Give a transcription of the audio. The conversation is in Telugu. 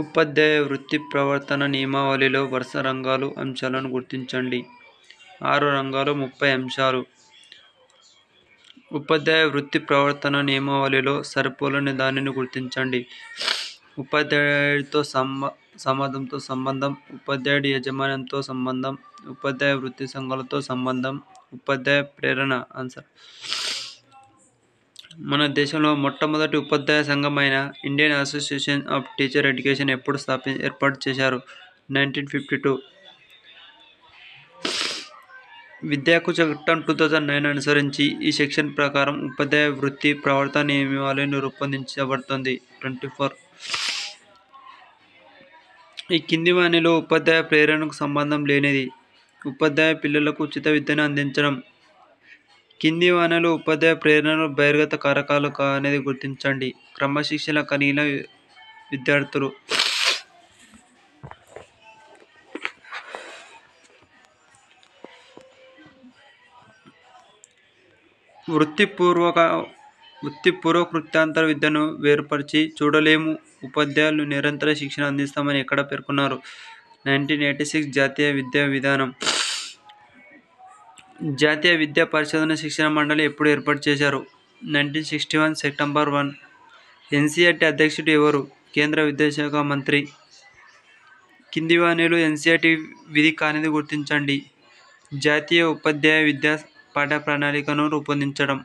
ఉపాధ్యాయ వృత్తి ప్రవర్తన నియమావళిలో వరుస రంగాలు, అంశాలను గుర్తించండి. 6 రంగాలు 30 అంశాలు. ఉపాధ్యాయ వృత్తి ప్రవర్తన నియమావళిలో సరిపోలని దానిని గుర్తించండి. ఉపాధ్యాయుడితో సమాజంతో సంబంధం, ఉపాధ్యాయుడి యాజమాన్యంతో సంబంధం, ఉపాధ్యాయ వృత్తి సంఘాలతో సంబంధం, ఉపాధ్యాయ ప్రేరణ. ఆన్సర్. మన దేశంలో మొట్టమొదటి ఉపాధ్యాయ సంఘం అయిన Indian association of teacher education ఎప్పుడు ఏర్పాటు చేశారు? 1952. విద్యా హక్కు చట్టం 2009 అనుసరించి ఈ సెక్షన్ ప్రకారం ఉపాధ్యాయ వృత్తి ప్రవర్తన నియమావళి రూపొందించబడుతుంది. 24. ఈ కింది వానిలో ఉపాధ్యాయ ప్రేరణకు సంబంధం లేనిది. ఉపాధ్యాయ పిల్లలకు ఉచిత విద్యను అందించడం. కింది వానిలో ఉపాధ్యాయ ప్రేరణలు బహిర్గత కారకాలు అనేది గుర్తించండి. క్రమశిక్షణ కలిగిన విద్యార్థులు. వృత్తిపూర్వ కృత్యాంతర విద్యను వేరుపరిచి చూడలేము. ఉపాధ్యాయులు నిరంతర శిక్షణ అందిస్తామని ఎక్కడ పేర్కొన్నారు? 1986 జాతీయ విద్యా విధానం. జాతీయ విద్యా పరిశోధన శిక్షణ మండలి ఎప్పుడు ఏర్పాటు చేశారు? 1961 సెప్టెంబర్ 1. ఎన్సీఈఆర్టీ అధ్యక్షుడు ఎవరు? కేంద్ర విద్యాశాఖ మంత్రి. కింది వానిలో ఎన్సీఈఆర్టీ విధి కానిది గుర్తించండి. జాతీయ ఉపాధ్యాయ విద్యా పాఠ్య ప్రణాళికను రూపొందించడం.